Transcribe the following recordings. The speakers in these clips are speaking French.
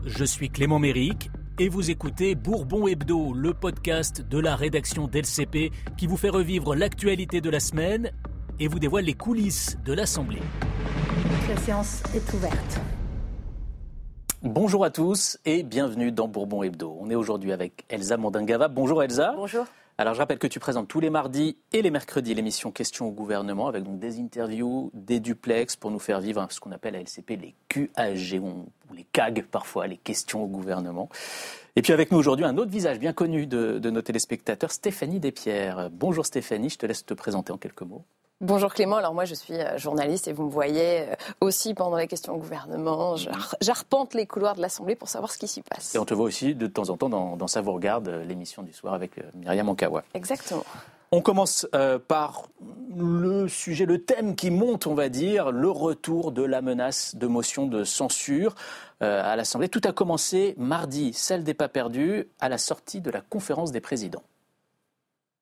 je suis Clément Méric et vous écoutez Bourbon Hebdo, le podcast de la rédaction d'LCP qui vous fait revivre l'actualité de la semaine et vous dévoile les coulisses de l'Assemblée. La séance est ouverte. Bonjour à tous et bienvenue dans Bourbon Hebdo. On est aujourd'hui avec Elsa Mondingava. Bonjour Elsa. Bonjour. Alors je rappelle que tu présentes tous les mardis et les mercredis l'émission Questions au gouvernement avec donc des interviews, des duplex pour nous faire vivre ce qu'on appelle à LCP les QAG ou les CAG parfois, les questions au gouvernement. Et puis avec nous aujourd'hui un autre visage bien connu de nos téléspectateurs, Stéphanie Despierres. Bonjour Stéphanie, je te laisse te présenter en quelques mots. Bonjour Clément, alors moi je suis journaliste et vous me voyez aussi pendant les questions au gouvernement. J'arpente les couloirs de l'Assemblée pour savoir ce qui s'y passe. Et on te voit aussi de temps en temps dans Ça vous regarde, l'émission du soir avec Myriam Ankawa. Exactement. On commence par le sujet, le thème qui monte, on va dire, le retour de la menace de motion de censure à l'Assemblée. Tout a commencé mardi, celle des pas perdus, à la sortie de la conférence des présidents.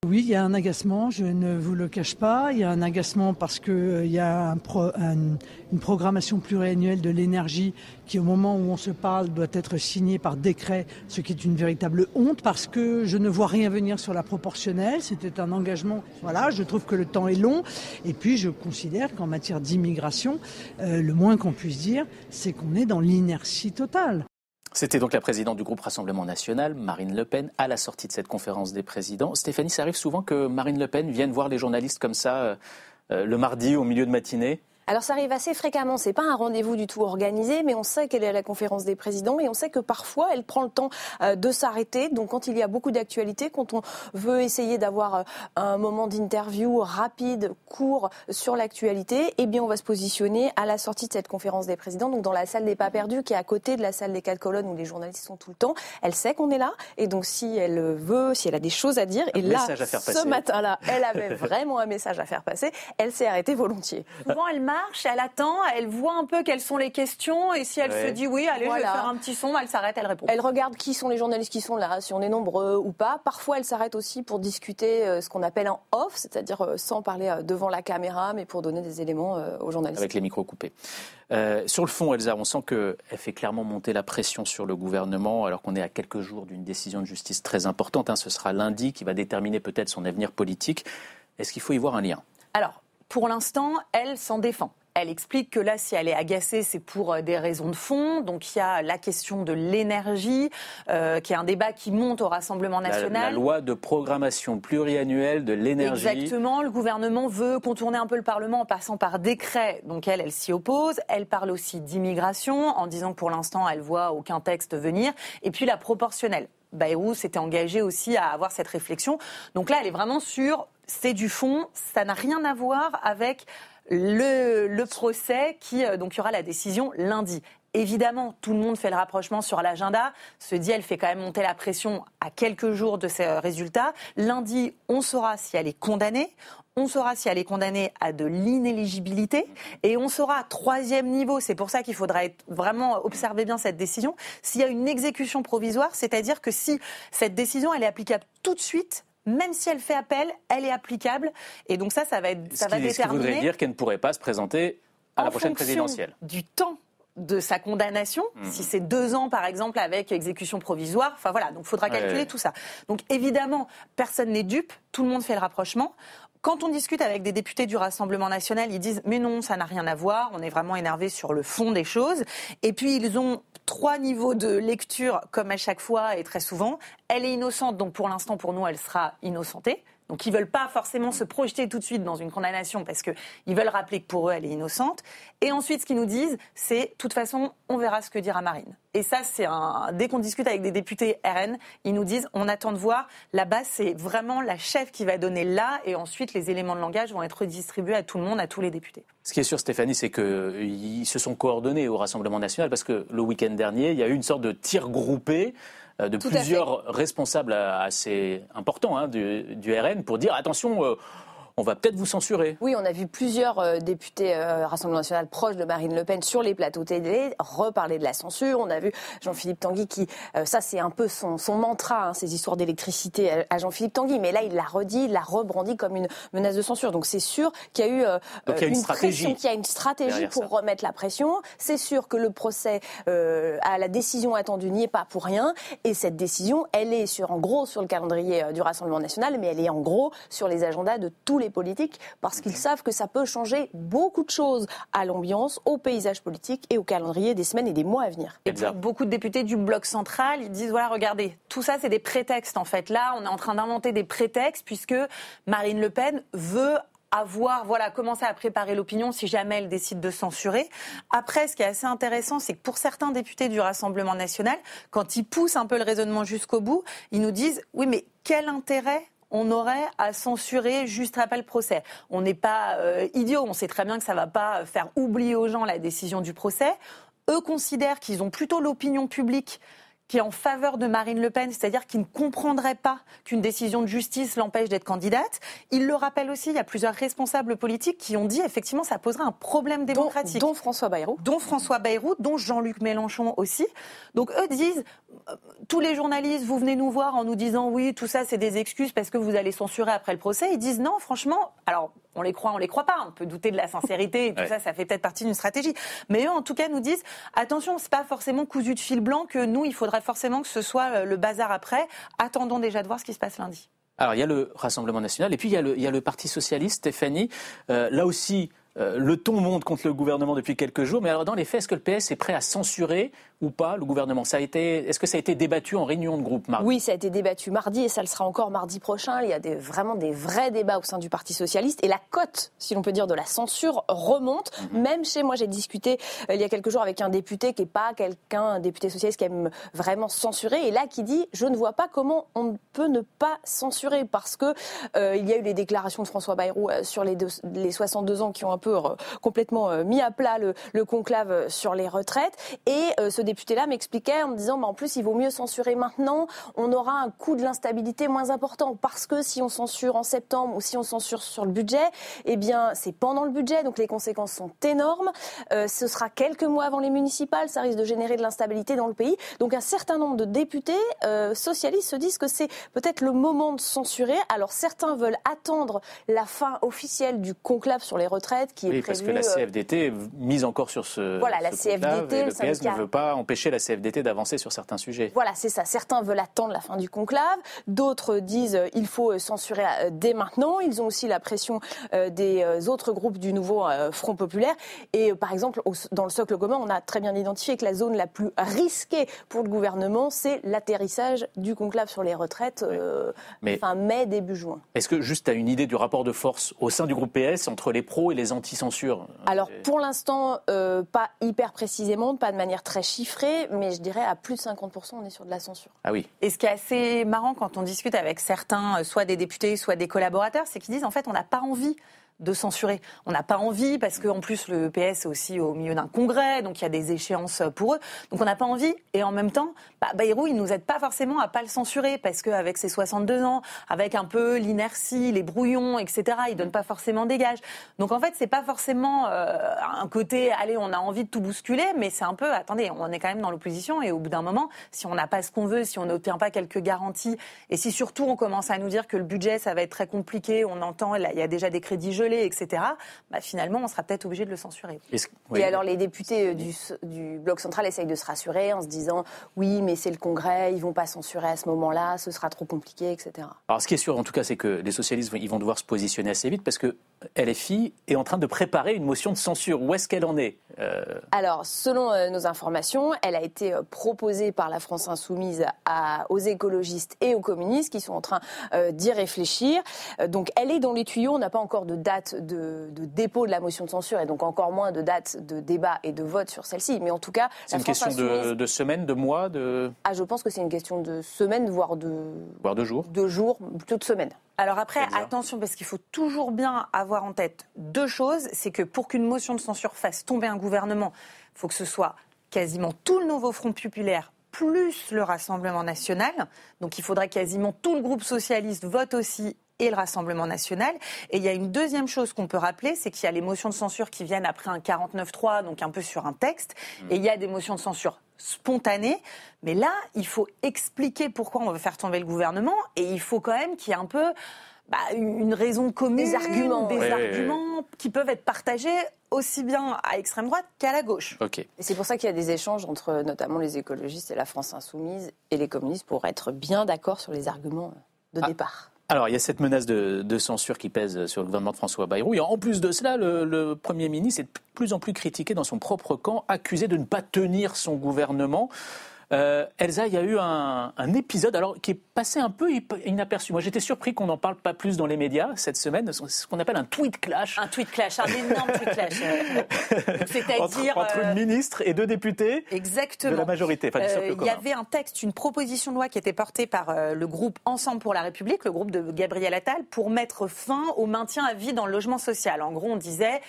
Oui, il y a un agacement, je ne vous le cache pas. Il y a un agacement parce qu'il y a une programmation pluriannuelle de l'énergie qui, au moment où on se parle, doit être signée par décret, ce qui est une véritable honte parce que je ne vois rien venir sur la proportionnelle. C'était un engagement. Voilà, je trouve que le temps est long. Et puis, je considère qu'en matière d'immigration, le moins qu'on puisse dire, c'est qu'on est dans l'inertie totale. C'était donc la présidente du groupe Rassemblement National, Marine Le Pen, à la sortie de cette conférence des présidents. Stéphanie, ça arrive souvent que Marine Le Pen vienne voir les journalistes comme ça, le mardi au milieu de matinée ? Alors ça arrive assez fréquemment, c'est pas un rendez-vous du tout organisé, mais on sait qu'elle est à la conférence des présidents et on sait que parfois elle prend le temps de s'arrêter. Donc quand il y a beaucoup d'actualités, quand on veut essayer d'avoir un moment d'interview rapide, court sur l'actualité, eh bien on va se positionner à la sortie de cette conférence des présidents, donc dans la salle des pas perdus qui est à côté de la salle des 4 colonnes où les journalistes sont tout le temps. Elle sait qu'on est là et donc si elle a des choses à dire, et là ce matin-là, elle avait vraiment un message à faire passer, elle s'est arrêtée volontiers. Souvent elle marche, elle attend, elle voit un peu quelles sont les questions et si elle se dit oui, allez, voilà, je vais faire un petit son, elle s'arrête, elle répond. Elle regarde qui sont les journalistes qui sont là, si on est nombreux ou pas. Parfois, elle s'arrête aussi pour discuter ce qu'on appelle en off, c'est-à-dire sans parler devant la caméra, mais pour donner des éléments aux journalistes. Avec les micros coupés. Sur le fond, Elsa, on sent qu'elle fait clairement monter la pression sur le gouvernement, alors qu'on est à quelques jours d'une décision de justice très importante. Ce sera lundi qui va déterminer peut-être son avenir politique. Est-ce qu'il faut y voir un lien ? Alors, pour l'instant, elle s'en défend. Elle explique que là, si elle est agacée, c'est pour des raisons de fond. Donc, il y a la question de l'énergie, qui est un débat qui monte au Rassemblement national. La loi de programmation pluriannuelle de l'énergie. Exactement. Le gouvernement veut contourner un peu le Parlement en passant par décret. Donc, elle s'y oppose. Elle parle aussi d'immigration, en disant que pour l'instant, elle voit aucun texte venir. Et puis, la proportionnelle. Bayrou s'était engagé aussi à avoir cette réflexion. Donc là, elle est vraiment sur c'est du fond. Ça n'a rien à voir avec le procès donc il y aura la décision lundi. Évidemment, tout le monde fait le rapprochement sur l'agenda, se dit elle fait quand même monter la pression à quelques jours de ces résultats. Lundi, on saura si elle est condamnée. On saura si elle est condamnée à de l'inéligibilité et on saura, troisième niveau, c'est pour ça qu'il faudra vraiment observer bien cette décision, s'il y a une exécution provisoire, c'est-à-dire que si cette décision elle est applicable tout de suite, même si elle fait appel, elle est applicable. Et donc ça va déterminer... Ce qui voudrait dire qu'elle ne pourrait pas se présenter à la prochaine présidentielle. Du temps de sa condamnation, si c'est 2 ans par exemple avec exécution provisoire, enfin voilà, donc il faudra calculer tout ça. Donc évidemment, personne n'est dupe, tout le monde fait le rapprochement. Quand on discute avec des députés du Rassemblement national, ils disent « mais non, ça n'a rien à voir, on est vraiment énervé sur le fond des choses ». Et puis ils ont 3 niveaux de lecture, comme à chaque fois et très souvent. Elle est innocente, donc pour l'instant, pour nous, elle sera innocentée. Donc ils ne veulent pas forcément se projeter tout de suite dans une condamnation parce qu'ils veulent rappeler que pour eux, elle est innocente. Et ensuite, ce qu'ils nous disent, c'est de toute façon, on verra ce que dira Marine. Et ça, dès qu'on discute avec des députés RN, ils nous disent on attend de voir. Là-bas, c'est vraiment la chef qui va donner là et ensuite les éléments de langage vont être redistribués à tout le monde, à tous les députés. Ce qui est sûr, Stéphanie, c'est qu'ils se sont coordonnés au Rassemblement national parce que le week-end dernier, il y a eu une sorte de tir groupé de plusieurs responsables assez importants du RN pour dire attention, on va peut-être vous censurer. Oui, on a vu plusieurs députés Rassemblement national proches de Marine Le Pen sur les plateaux télé reparler de la censure. On a vu Jean-Philippe Tanguy qui, ça c'est un peu son mantra, ces histoires d'électricité à Jean-Philippe Tanguy, mais là il l'a redit, il l'a rebrandi comme une menace de censure. Donc c'est sûr qu'il y a eu une stratégie pour remettre la pression. C'est sûr que le procès à la décision attendue n'y est pas pour rien, et cette décision, elle est en gros sur le calendrier du Rassemblement national, mais elle est en gros sur les agendas de tous les politiques, parce qu'ils savent que ça peut changer beaucoup de choses à l'ambiance, au paysage politique et au calendrier des semaines et des mois à venir. Et pour beaucoup de députés du bloc central, ils disent, voilà, regardez, tout ça c'est des prétextes en fait. Là, on est en train d'inventer des prétextes puisque Marine Le Pen veut commencer à préparer l'opinion si jamais elle décide de censurer. Après, ce qui est assez intéressant, c'est que pour certains députés du Rassemblement national, quand ils poussent un peu le raisonnement jusqu'au bout, ils nous disent, oui, mais quel intérêt on aurait à censurer juste après le procès? On n'est pas idiots, on sait très bien que ça ne va pas faire oublier aux gens la décision du procès. Eux considèrent qu'ils ont plutôt l'opinion publique qui est en faveur de Marine Le Pen, c'est-à-dire qu'ils ne comprendraient pas qu'une décision de justice l'empêche d'être candidate. Il le rappelle aussi, il y a plusieurs responsables politiques qui ont dit effectivement ça poserait un problème démocratique. Dont François Bayrou. Dont Jean-Luc Mélenchon aussi. Donc eux disent, tous les journalistes, vous venez nous voir en nous disant oui, tout ça c'est des excuses parce que vous allez censurer après le procès. Ils disent non, franchement, alors on les croit pas, on peut douter de la sincérité et tout ça fait peut-être partie d'une stratégie. Mais eux en tout cas nous disent, attention, c'est pas forcément cousu de fil blanc que nous, il faudrait forcément que ce soit le bazar après. Attendons déjà de voir ce qui se passe lundi. Alors il y a le Rassemblement national et puis il y a le Parti socialiste, Stéphanie. Là aussi, le ton monte contre le gouvernement depuis quelques jours. Mais alors dans les faits, est-ce que le PS est prêt à censurer ou pas le gouvernement? Est-ce que ça a été débattu en réunion de groupe mardi? Oui, ça a été débattu mardi et ça le sera encore mardi prochain. Il y a vraiment des vrais débats au sein du Parti socialiste et la cote, si l'on peut dire, de la censure remonte. Même chez moi, j'ai discuté il y a quelques jours avec un député qui n'est pas un député socialiste qui aime vraiment censurer et là qui dit « je ne vois pas comment on peut ne pas censurer » parce que il y a eu les déclarations de François Bayrou sur les 62 ans qui ont un peu complètement mis à plat le conclave sur les retraites et ce député-là m'expliquait en me disant en plus il vaut mieux censurer maintenant, on aura un coût de l'instabilité moins important parce que si on censure en septembre ou si on censure sur le budget, eh bien c'est pendant le budget donc les conséquences sont énormes, ce sera quelques mois avant les municipales, ça risque de générer de l'instabilité dans le pays. Donc un certain nombre de députés socialistes se disent que c'est peut-être le moment de censurer. Alors certains veulent attendre la fin officielle du conclave sur les retraites qui est prévu. Parce que la CFDT mise encore sur ce la CFDT, le PS ne veut pas empêcher la CFDT d'avancer sur certains sujets. Voilà, c'est ça. Certains veulent attendre la fin du conclave, d'autres disent il faut censurer dès maintenant. Ils ont aussi la pression des autres groupes du nouveau Front populaire. Et par exemple, dans le socle commun, on a très bien identifié que la zone la plus risquée pour le gouvernement, c'est l'atterrissage du conclave sur les retraites fin mai, début juin. Est-ce que juste tu as une idée du rapport de force au sein du groupe PS entre les pros et les anti-censures? Alors pour l'instant, pas hyper précisément, pas de manière très chiffrée, mais je dirais à plus de 50%, on est sur de la censure. Ah oui. Et ce qui est assez marrant quand on discute avec certains, soit des députés, soit des collaborateurs, c'est qu'ils disent en fait on n'a pas envie de censurer. On n'a pas envie, parce qu'en plus le PS est aussi au milieu d'un congrès, donc il y a des échéances pour eux. Donc on n'a pas envie, et en même temps, Bayrou, il ne nous aide pas forcément à pas le censurer, parce qu'avec ses 62 ans, avec un peu l'inertie, les brouillons, etc., il donne pas forcément des gages. Donc en fait, c'est pas forcément un côté, allez, on a envie de tout bousculer, mais c'est un peu, attendez, on est quand même dans l'opposition, et au bout d'un moment, si on n'a pas ce qu'on veut, si on n'obtient pas quelques garanties, et si surtout on commence à nous dire que le budget, ça va être très compliqué, on entend, là, il y a déjà des crédits gelés, etc., finalement, on sera peut-être obligé de le censurer. Et alors, les députés du Bloc central essayent de se rassurer en se disant « oui, mais c'est le Congrès, ils ne vont pas censurer à ce moment-là, ce sera trop compliqué, etc. » Alors, ce qui est sûr, en tout cas, c'est que les socialistes ils vont devoir se positionner assez vite parce que LFI est en train de préparer une motion de censure. Où est-ce qu'elle en est Alors, selon nos informations, elle a été proposée par la France Insoumise aux écologistes et aux communistes qui sont en train d'y réfléchir. Donc, elle est dans les tuyaux. On n'a pas encore de date de dépôt de la motion de censure et donc encore moins de date de débat et de vote sur celle-ci. Mais en tout cas, c'est une question de semaines, de mois, je pense que c'est une question de semaines, voire de jours. 2 jours, plutôt de semaines. Alors après, attention, parce qu'il faut toujours bien avoir en tête 2 choses. C'est que pour qu'une motion de censure fasse tomber un gouvernement, il faut que ce soit quasiment tout le nouveau Front populaire plus le Rassemblement national. Donc il faudrait quasiment tout le groupe socialiste vote aussi et le Rassemblement national. Et il y a une deuxième chose qu'on peut rappeler, c'est qu'il y a les motions de censure qui viennent après un 49.3, donc un peu sur un texte, et il y a des motions de censure spontanées. Mais là, il faut expliquer pourquoi on veut faire tomber le gouvernement, et il faut quand même qu'il y ait un peu une raison commune, des arguments qui peuvent être partagés aussi bien à l'extrême droite qu'à la gauche. Okay. Et c'est pour ça qu'il y a des échanges entre notamment les écologistes et la France insoumise et les communistes pour être bien d'accord sur les arguments de départ. Alors, il y a cette menace de censure qui pèse sur le gouvernement de François Bayrou. Et en plus de cela, le Premier ministre est de plus en plus critiqué dans son propre camp, accusé de ne pas tenir son gouvernement. Elsa, il y a eu un épisode qui est passé un peu inaperçu. Moi, j'étais surpris qu'on n'en parle pas plus dans les médias cette semaine. C'est ce qu'on appelle un tweet clash. Un tweet clash, un énorme tweet clash. C'est-à-dire entre une ministre et 2 députés exactement. De la majorité. Il y avait un texte, une proposition de loi qui était portée par le groupe Ensemble pour la République, le groupe de Gabriel Attal, pour mettre fin au maintien à vie dans le logement social. En gros, on disait,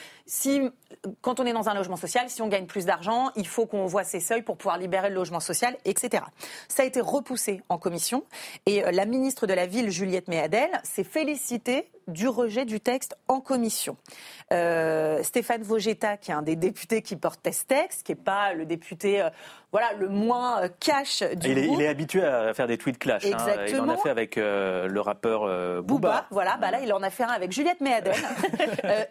quand on est dans un logement social, si on gagne plus d'argent, il faut qu'on voit ces seuils pour pouvoir libérer le logement social, etc. Ça a été repoussé en commission et la ministre de la Ville, Juliette Méadel, s'est félicitée du rejet du texte en commission. Stéphane Vogetta, qui est un des députés qui portait ce texte, qui n'est pas le député le moins cash du groupe. Il est habitué à faire des tweets clash. Exactement. Il en a fait avec le rappeur Booba. Là, il en a fait un avec Juliette Méadel.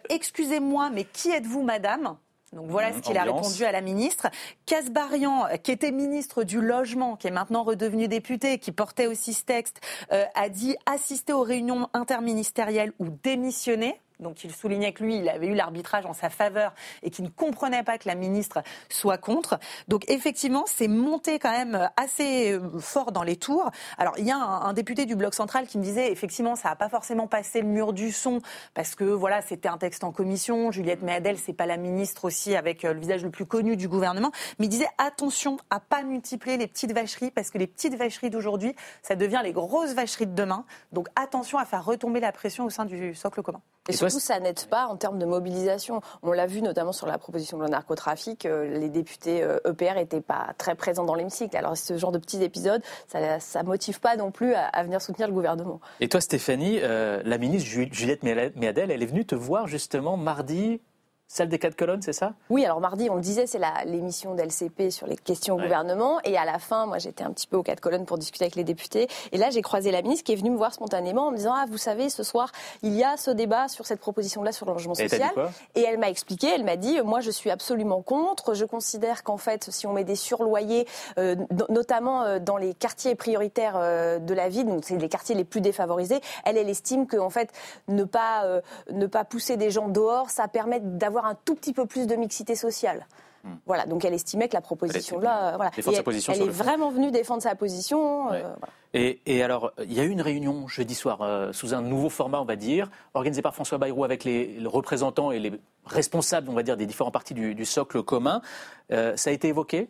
Excusez-moi, mais qui êtes-vous, madame ? Donc voilà ce qu'il a répondu à la ministre. Kasbarian, qui était ministre du Logement, qui est maintenant redevenu député, qui portait aussi ce texte, a dit assister aux réunions interministérielles ou démissionner. Donc il soulignait que lui, il avait eu l'arbitrage en sa faveur et qu'il ne comprenait pas que la ministre soit contre. Donc effectivement, c'est monté quand même assez fort dans les tours. Alors il y a un député du Bloc central qui me disait effectivement ça n'a pas forcément passé le mur du son parce que c'était un texte en commission. Juliette Méadel, c'est pas la ministre aussi avec le visage le plus connu du gouvernement. Mais il disait attention à pas multiplier les petites vacheries parce que les petites vacheries d'aujourd'hui, ça devient les grosses vacheries de demain. Donc attention à faire retomber la pression au sein du socle commun. Et surtout, ça n'aide pas en termes de mobilisation. On l'a vu notamment sur la proposition de loi narcotrafic, les députés EPR n'étaient pas très présents dans l'hémicycle. Alors ce genre de petits épisodes, ça ne motive pas non plus à venir soutenir le gouvernement. Et toi, Stéphanie, la ministre Juliette Méadel, elle est venue te voir justement mardi, salle des 4 colonnes, c'est ça ? Oui, alors mardi, on le disait, c'est l'émission d'LCP sur les questions au gouvernement. Et à la fin, moi, j'étais un petit peu aux 4 colonnes pour discuter avec les députés. Et là, j'ai croisé la ministre qui est venue me voir spontanément en me disant « Ah, vous savez, ce soir, il y a ce débat sur cette proposition-là sur le logement social. » Et elle m'a expliqué, elle m'a dit « Moi, je suis absolument contre. Je considère qu'en fait, si on met des surloyers, notamment dans les quartiers prioritaires de la ville, donc c'est les quartiers les plus défavorisés, elle estime qu'en fait, ne pas pousser des gens dehors, ça permet d'avoir un tout petit peu plus de mixité sociale. » Voilà, donc elle estimait que la proposition là, elle est vraiment venue défendre sa position. Et alors, il y a eu une réunion jeudi soir sous un nouveau format, on va dire, organisée par François Bayrou avec les représentants et les responsables, on va dire, des différents partis du socle commun. Ça a été évoqué,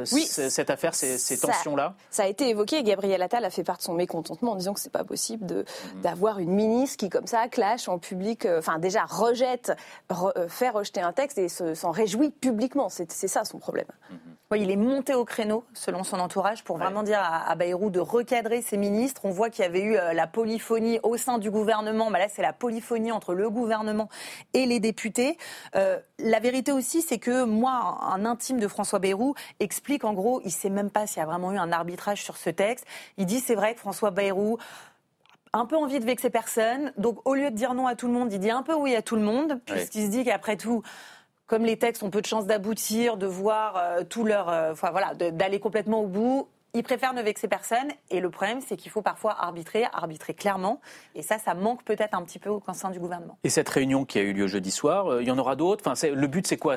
cette affaire, ces tensions-là ? Ça a été évoqué et Gabriel Attal a fait part de son mécontentement en disant que c'est pas possible d'avoir une ministre qui, comme ça, clash en public, déjà fait rejeter un texte et s'en réjouit publiquement. C'est ça son problème. Oui, il est monté au créneau, selon son entourage, pour vraiment dire à Bayrou de recadrer ses ministres. On voit qu'il y avait eu la polyphonie au sein du gouvernement. Là, c'est la polyphonie entre le gouvernement et les députés. La vérité aussi, c'est que moi, un intime de François Bayrou explique, en gros, il ne sait même pas s'il y a vraiment eu un arbitrage sur ce texte. Il dit, c'est vrai que François Bayrou a un peu envie de vexer personne. Donc, au lieu de dire non à tout le monde, il dit un peu oui à tout le monde, puisqu'il se dit qu'après tout, comme les textes ont peu de chances d'aboutir, de voir tout leur, d'aller complètement au bout, ils préfèrent ne vexer personne. Et le problème, c'est qu'il faut parfois arbitrer clairement. Et ça manque peut-être un petit peu au sein du gouvernement. Et cette réunion qui a eu lieu jeudi soir, il y en aura d'autres ? Le but, c'est quoi ?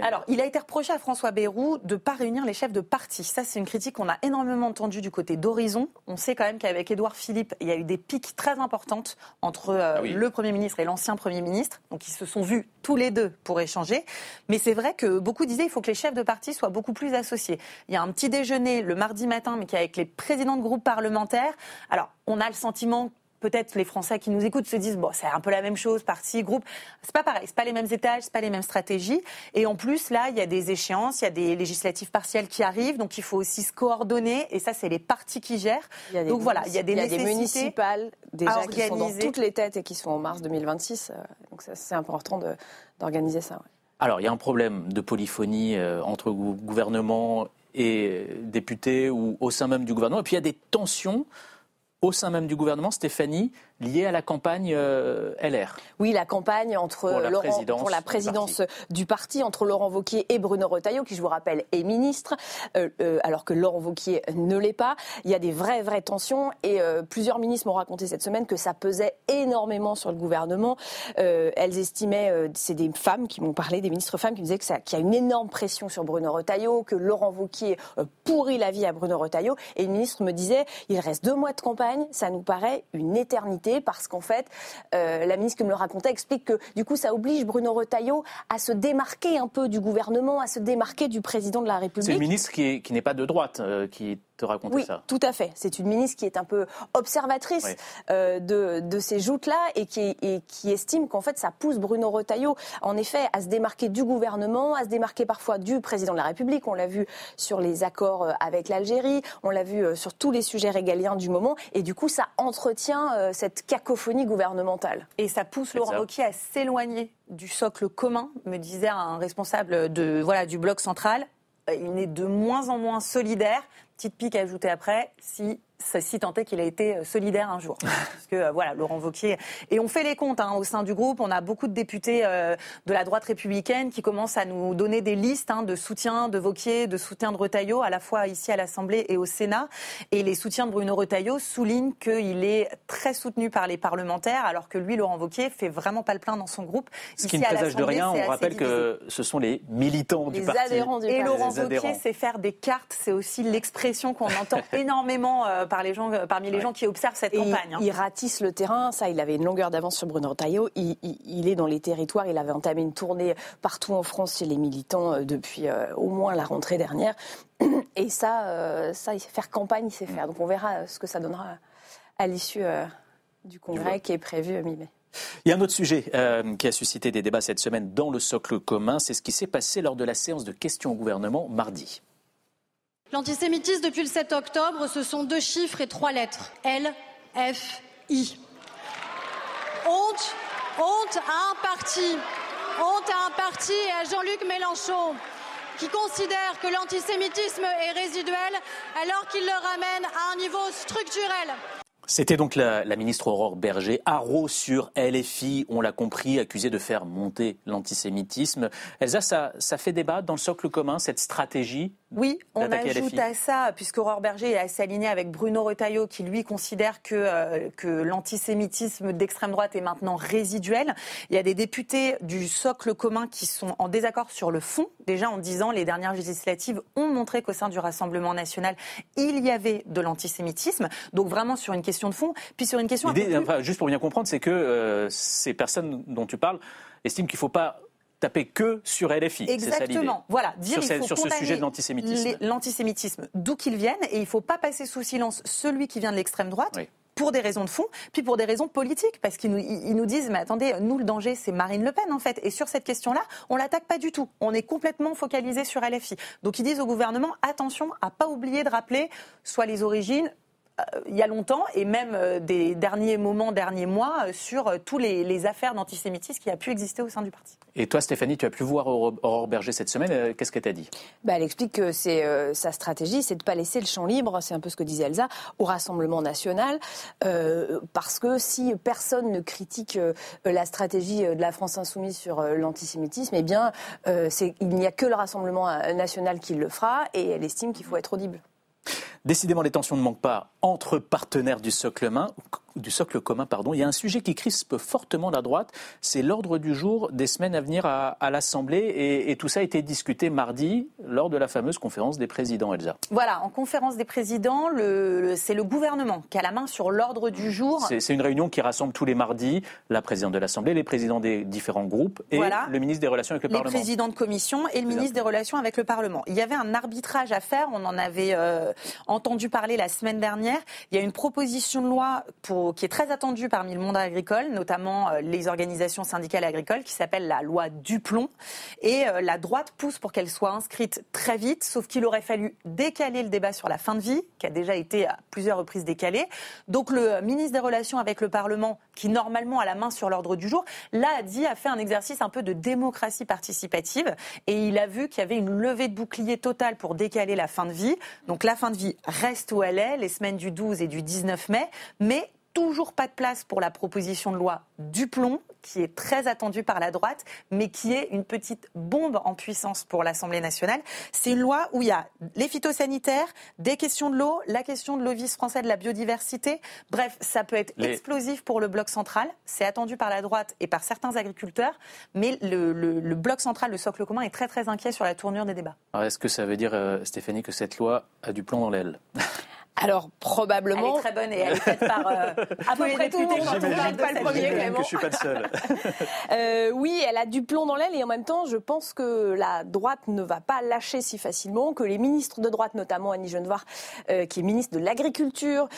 Alors, il a été reproché à François Bayrou de ne pas réunir les chefs de parti. Ça, c'est une critique qu'on a énormément entendue du côté d'Horizon. On sait quand même qu'avec Édouard Philippe, il y a eu des piques très importantes entre le Premier ministre et l'ancien Premier ministre. Donc, ils se sont vus tous les deux pour échanger. Mais c'est vrai que beaucoup disaient qu'il faut que les chefs de parti soient beaucoup plus associés. Il y a un petit déjeuner le mardi matin, mais qui est avec les présidents de groupes parlementaires. Alors, on a le sentiment peut-être les Français qui nous écoutent se disent bon, c'est un peu la même chose, parti, groupe. C'est pas pareil, c'est pas les mêmes étages, c'est pas les mêmes stratégies. Et en plus, là, il y a des échéances, il y a des législatives partielles qui arrivent, donc il faut aussi se coordonner. Et ça, c'est les partis qui gèrent. Donc voilà, il y a des municipales déjà qui sont dans toutes les têtes et qui sont en mars 2026. Donc c'est important d'organiser ça. Ouais. Alors, il y a un problème de polyphonie entre gouvernement et députés ou au sein même du gouvernement. Et puis, il y a des tensions au sein même du gouvernement, Stéphanie, liée à la campagne LR. Oui, la campagne pour la présidence du parti entre Laurent Wauquiez et Bruno Retailleau, qui, je vous rappelle, est ministre, alors que Laurent Wauquiez ne l'est pas. Il y a des vraies tensions et plusieurs ministres m'ont raconté cette semaine que ça pesait énormément sur le gouvernement. Elles estimaient, c'est des femmes qui m'ont parlé, des ministres femmes qui me disaient qu'il y a une énorme pression sur Bruno Retailleau, que Laurent Wauquiez pourrit la vie à Bruno Retailleau. Et une ministre me disait, il reste 2 mois de campagne, ça nous paraît une éternité parce qu'en fait, la ministre qui me le racontait explique que du coup, ça oblige Bruno Retailleau à se démarquer un peu du gouvernement, à se démarquer du président de la République. C'est une ministre qui n'est pas de droite qui te racontait ça. Oui, tout à fait. C'est une ministre qui est un peu observatrice de ces joutes-là et qui estime qu'en fait, ça pousse Bruno Retailleau, en effet, à se démarquer du gouvernement, à se démarquer parfois du président de la République. On l'a vu sur les accords avec l'Algérie, on l'a vu sur tous les sujets régaliens du moment. Et du coup, ça entretient cette cacophonie gouvernementale. Et ça pousse Laurent Wauquiez à s'éloigner du socle commun, me disait un responsable du bloc central. Il est de moins en moins solidaire. Petite pique ajoutée après, si tant est qu'il a été solidaire un jour. Parce que Laurent Wauquiez. Et on fait les comptes au sein du groupe. On a beaucoup de députés de la droite républicaine qui commencent à nous donner des listes de soutien de Wauquiez, de soutien de Retailleau, à la fois ici à l'Assemblée et au Sénat. Et les soutiens de Bruno Retailleau soulignent qu'il est très soutenu par les parlementaires, alors que lui, Laurent Wauquiez, fait vraiment pas le plein dans son groupe. Ce qui ne présage de rien, on rappelle que ce sont les militants du parti. Adhérents du parti. Et Laurent Wauquiez, c'est faire des cartes. C'est aussi l'expression qu'on entend énormément parmi les gens qui observent cette campagne. Il ratisse le terrain, ça, il avait une longueur d'avance sur Bruno Retailleau. Il est dans les territoires, il avait entamé une tournée partout en France chez les militants depuis au moins la rentrée dernière. Et ça, faire campagne, il sait faire. Donc on verra ce que ça donnera à l'issue du congrès qui est prévu mi-mai. Il y a un autre sujet qui a suscité des débats cette semaine dans le socle commun, c'est ce qui s'est passé lors de la séance de questions au gouvernement mardi. L'antisémitisme, depuis le 7 octobre, ce sont 2 chiffres et 3 lettres. L-F-I. Honte à un parti et à Jean-Luc Mélenchon qui considère que l'antisémitisme est résiduel alors qu'il le ramène à un niveau structurel. C'était donc la ministre Aurore Bergé, haro sur LFI, on l'a compris, accusée de faire monter l'antisémitisme. Elsa, ça fait débat dans le socle commun, cette stratégie? Oui, on ajoute à ça, puisque Aurore Bergé est assez alignée avec Bruno Retailleau, qui lui considère que l'antisémitisme d'extrême droite est maintenant résiduel. Il y a des députés du socle commun qui sont en désaccord sur le fond, déjà en disant les dernières législatives ont montré qu'au sein du Rassemblement national, il y avait de l'antisémitisme. Donc vraiment sur une question de fond, puis sur une question... Juste pour bien comprendre, c'est que ces personnes dont tu parles estiment qu'il ne faut pas taper que sur LFI. Exactement. Voilà, dire sur ce sujet de l'antisémitisme. L'antisémitisme, d'où qu'il vienne, et il ne faut pas passer sous silence celui qui vient de l'extrême droite. Oui. Pour des raisons de fond, puis pour des raisons politiques, parce qu'ils nous disent, mais attendez, nous le danger c'est Marine Le Pen en fait, et sur cette question-là, on l'attaque pas du tout, on est complètement focalisé sur LFI. Donc ils disent au gouvernement, attention à pas oublier de rappeler soit les origines, il y a longtemps, et même des derniers mois, sur tous les affaires d'antisémitisme qui a pu exister au sein du parti. Et toi, Stéphanie, tu as pu voir Aurore Bergé cette semaine. Qu'est-ce qu'elle t'a dit ? Elle explique que sa stratégie, c'est de ne pas laisser le champ libre, c'est un peu ce que disait Elsa, au Rassemblement national, parce que si personne ne critique la stratégie de la France insoumise sur l'antisémitisme, eh bien, il n'y a que le Rassemblement national qui le fera, et elle estime qu'il faut être audible. Décidément, les tensions ne manquent pas entre partenaires du socle commun. Il y a un sujet qui crispe fortement la droite, c'est l'ordre du jour des semaines à venir à l'Assemblée. Et tout ça a été discuté mardi lors de la fameuse conférence des présidents, Elsa. Voilà, en conférence des présidents, c'est le gouvernement qui a la main sur l'ordre du jour. C'est une réunion qui rassemble tous les mardis la présidente de l'Assemblée, les présidents des différents groupes et le ministre des Relations avec le Parlement. Les présidents de commission et le ministre des Relations avec le Parlement. Il y avait un arbitrage à faire, on en avait entendu parler la semaine dernière. dernière, il y a une proposition de loi qui est très attendue parmi le monde agricole, notamment les organisations syndicales agricoles, qui s'appelle la loi Duplon. Et la droite pousse pour qu'elle soit inscrite très vite, sauf qu'il aurait fallu décaler le débat sur la fin de vie, qui a déjà été à plusieurs reprises décalé. Donc le ministre des Relations avec le Parlement, qui normalement a la main sur l'ordre du jour, là a fait un exercice un peu de démocratie participative et il a vu qu'il y avait une levée de bouclier totale pour décaler la fin de vie. Donc la fin de vie reste où elle est, les semaines du 12 et du 19 mai, mais toujours pas de place pour la proposition de loi Duplon, qui est très attendue par la droite, mais qui est une petite bombe en puissance pour l'Assemblée nationale. C'est une loi où il y a les phytosanitaires, des questions de l'eau, la question de l'Office français de la biodiversité. Bref, ça peut être explosif pour le bloc central. C'est attendu par la droite et par certains agriculteurs, mais le bloc central, le socle commun, est très très inquiet sur la tournure des débats. Alors, est-ce que ça veut dire, Stéphanie, que cette loi a du plomb dans l'aile ? Alors, probablement. Elle est très bonne et elle est faite par à peu près tout le monde. J'imagine pas le premier, que je ne suis pas le seul. Oui, elle a du plomb dans l'aile et en même temps, je pense que la droite ne va pas lâcher si facilement, que les ministres de droite, notamment Annie Genevard, qui est ministre de l'Agriculture,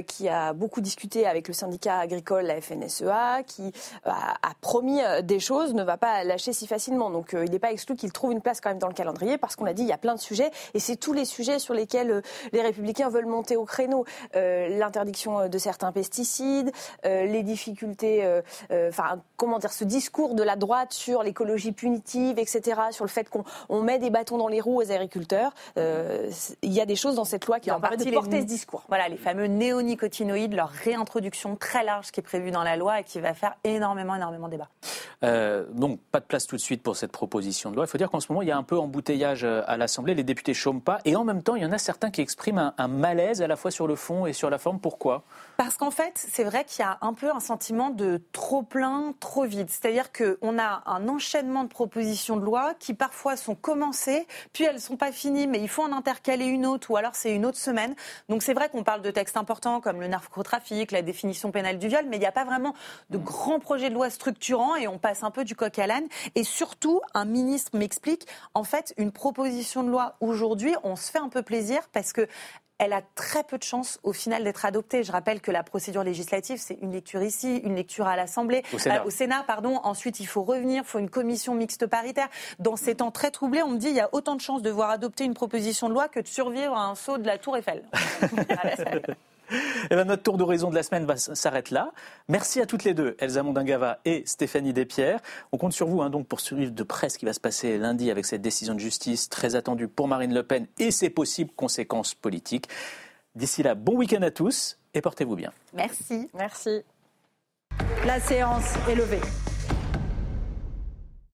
qui a beaucoup discuté avec le syndicat agricole, la FNSEA, qui a promis des choses, ne va pas lâcher si facilement. Donc, il n'est pas exclu qu'il trouve une place quand même dans le calendrier parce qu'on a dit il y a plein de sujets et c'est tous les sujets sur lesquels les Républicains veulent monter au créneau, l'interdiction de certains pesticides, les difficultés, ce discours de la droite sur l'écologie punitive, etc., sur le fait qu'on met des bâtons dans les roues aux agriculteurs. Il y a des choses dans cette loi qui leur permettent de porter ce discours. Voilà, les fameux néonicotinoïdes, leur réintroduction très large qui est prévue dans la loi et qui va faire énormément débat. Donc, pas de place tout de suite pour cette proposition de loi. Il faut dire qu'en ce moment, il y a un peu embouteillage à l'Assemblée. Les députés chôment pas. Et en même temps, il y en a certains qui expriment un malaise à la fois sur le fond et sur la forme. Pourquoi ? Parce qu'en fait, c'est vrai qu'il y a un peu un sentiment de trop plein, trop vide. C'est-à-dire qu'on a un enchaînement de propositions de loi qui parfois sont commencées, puis elles ne sont pas finies, mais il faut en intercaler une autre, ou alors c'est une autre semaine. Donc c'est vrai qu'on parle de textes importants comme le narcotrafic, la définition pénale du viol, mais il n'y a pas vraiment de grands projets de loi structurants et on passe un peu du coq à l'âne. Et surtout, un ministre m'explique, en fait, une proposition de loi aujourd'hui, on se fait un peu plaisir parce que elle a très peu de chances au final d'être adoptée. Je rappelle que la procédure législative, c'est une lecture ici, une lecture à l'Assemblée, au Sénat. Ensuite, il faut revenir, il faut une commission mixte paritaire. Dans ces temps très troublés, on me dit qu'il y a autant de chances de voir adopter une proposition de loi que de survivre à un saut de la Tour Eiffel. Et notre tour d'horizon de la semaine s'arrête là. Merci à toutes les deux, Elsa Mondingava et Stéphanie Despierres. On compte sur vous donc pour suivre de près ce qui va se passer lundi avec cette décision de justice très attendue pour Marine Le Pen et ses possibles conséquences politiques. D'ici là, bon week-end à tous et portez-vous bien. Merci. La séance est levée.